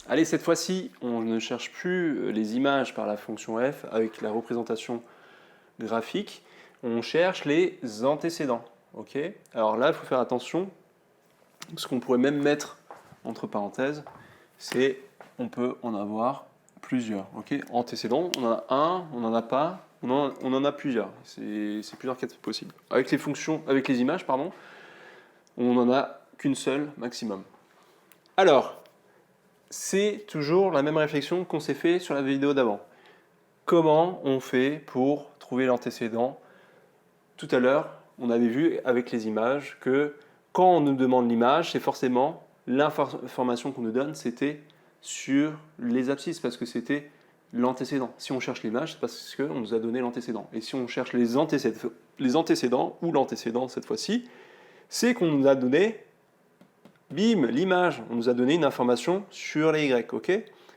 Allez, cette fois-ci, on ne cherche plus les images par la fonction f avec la représentation graphique, on cherche les antécédents. Ok. Alors là, il faut faire attention, ce qu'on pourrait même mettre entre parenthèses, c'est on peut en avoir plusieurs. Ok. Antécédents, on en a un, on n'en a pas, on en a plusieurs. C'est plusieurs cas possibles. Avec les fonctions, avec les images, pardon, on n'en a qu'une seule maximum. Alors, c'est toujours la même réflexion qu'on s'est fait sur la vidéo d'avant. Comment on fait pour trouver l'antécédent? Tout à l'heure, on avait vu avec les images que quand on nous demande l'image, c'est forcément l'information qu'on nous donne, c'était sur les abscisses, parce que c'était l'antécédent. Si on cherche l'image, c'est parce qu'on nous a donné l'antécédent. Et si on cherche les antécédents ou l'antécédent cette fois-ci, c'est qu'on nous a donné, bim, l'image. On nous a donné une information sur les Y, ok?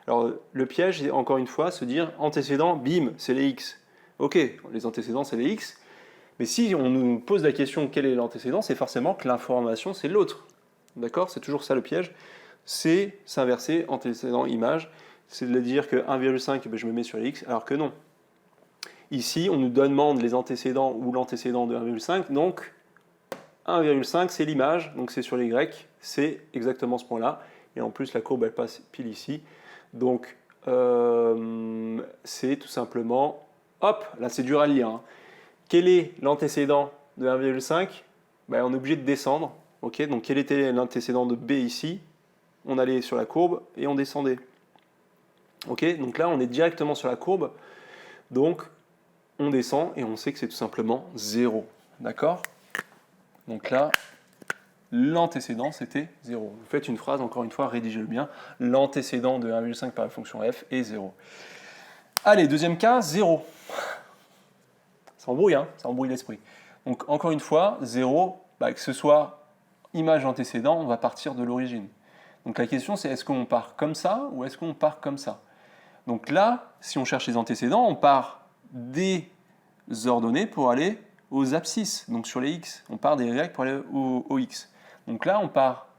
Alors, le piège, c'est encore une fois se dire antécédent, bim, c'est les X. Ok, les antécédents, c'est les X. Mais si on nous pose la question quel est l'antécédent, c'est forcément que l'information, c'est l'autre. D'accord? C'est toujours ça le piège. C'est s'inverser, antécédent, image. C'est de dire que 1,5, je me mets sur les X, alors que non. Ici, on nous demande les antécédents ou l'antécédent de 1,5, donc 1,5, c'est l'image, donc c'est sur les Y, c'est exactement ce point-là. Et en plus, la courbe, elle passe pile ici. Donc, c'est tout simplement, hop, là c'est dur à lire. Hein. Quel est l'antécédent de 1,5 ? Ben, on est obligé de descendre. Okay, donc, quel était l'antécédent de B ici ? On allait sur la courbe et on descendait. Okay, donc là, on est directement sur la courbe. Donc, on descend et on sait que c'est tout simplement 0. D'accord ? Donc là, l'antécédent, c'était 0. Vous faites une phrase, encore une fois, rédigez-le bien. L'antécédent de 1,5 par la fonction f est 0. Allez, deuxième cas, 0. Ça embrouille, hein, ça embrouille l'esprit. Donc, encore une fois, 0, bah, que ce soit image antécédent, on va partir de l'origine. Donc, la question, c'est est-ce qu'on part comme ça ou est-ce qu'on part comme ça? Donc là, si on cherche les antécédents, on part des ordonnées pour aller aux abscisses, donc sur les x. On part des y pour aller aux x. Donc là, on part,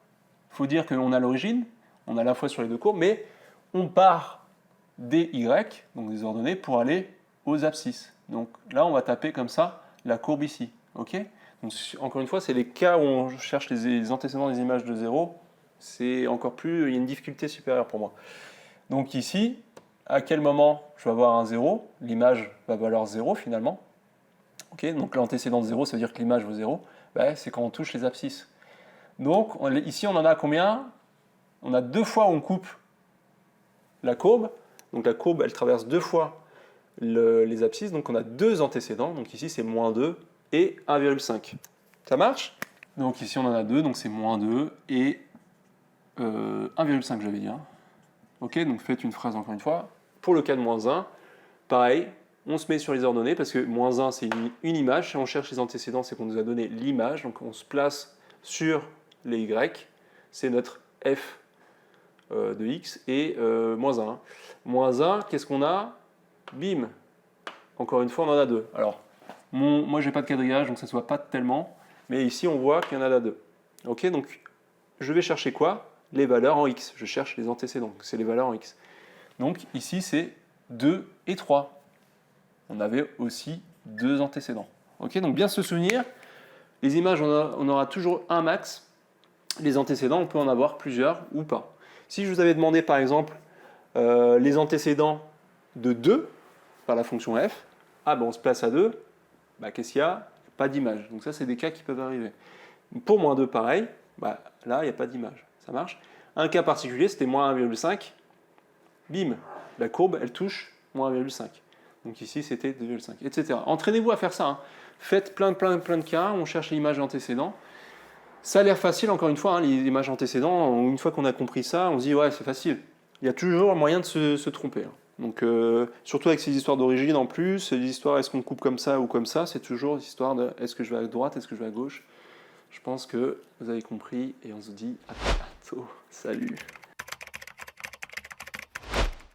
il faut dire qu'on a l'origine, on a la fois sur les deux courbes, mais on part des y, donc des ordonnées, pour aller aux abscisses. Donc là, on va taper comme ça la courbe ici. Okay, donc, encore une fois, c'est les cas où on cherche les antécédents des images de 0. C'est encore plus, il y a une difficulté supérieure pour moi. Donc ici, à quel moment je vais avoir un 0? L'image va valoir 0 finalement. Okay, donc l'antécédent de 0, ça veut dire que l'image vaut 0. Ben, c'est quand on touche les abscisses. Donc ici, on en a combien? On a deux fois où on coupe la courbe. Donc la courbe, elle traverse deux fois les abscisses, donc on a deux antécédents, donc ici c'est moins 2 et 1,5. Ça marche? Donc ici on en a 2, donc c'est moins 2 et 1,5 j'avais dit. Hein. Ok, donc faites une phrase encore une fois. Pour le cas de moins 1, pareil, on se met sur les ordonnées parce que moins 1 c'est une image, si on cherche les antécédents c'est qu'on nous a donné l'image, donc on se place sur les Y, c'est notre f de x et moins 1. Moins 1, qu'est-ce qu'on a? Bim. Encore une fois, on en a deux. Alors, moi, j'ai pas de quadrillage, donc ça ne se voit pas tellement. Mais ici, on voit qu'il y en a là deux. Ok, donc, je vais chercher quoi? Les valeurs en x. Je cherche les antécédents. C'est les valeurs en x. Donc, ici, c'est 2 et 3. On avait aussi deux antécédents. Ok, donc, bien se souvenir, les images, on aura toujours un max. Les antécédents, on peut en avoir plusieurs ou pas. Si je vous avais demandé, par exemple, les antécédents de 2, par la fonction f, ah ben on se place à 2, bah, qu'est-ce qu'il y a? Pas d'image. Donc ça, c'est des cas qui peuvent arriver. Pour moins 2, pareil, bah, là, il n'y a pas d'image. Ça marche? Un cas particulier, c'était moins 1,5, bim, la courbe, elle touche moins 1,5. Donc ici, c'était 2,5, etc. Entraînez-vous à faire ça. Hein. Faites plein de cas, on cherche l'image antécédent. Ça a l'air facile, encore une fois, hein, les images antécédents, une fois qu'on a compris ça, on se dit, ouais, c'est facile. Il y a toujours moyen de se tromper. Hein. Donc, surtout avec ces histoires d'origine en plus, les histoires est-ce qu'on coupe comme ça ou comme ça, c'est toujours l'histoire de est-ce que je vais à droite, est-ce que je vais à gauche. Je pense que vous avez compris et on se dit à bientôt. Salut!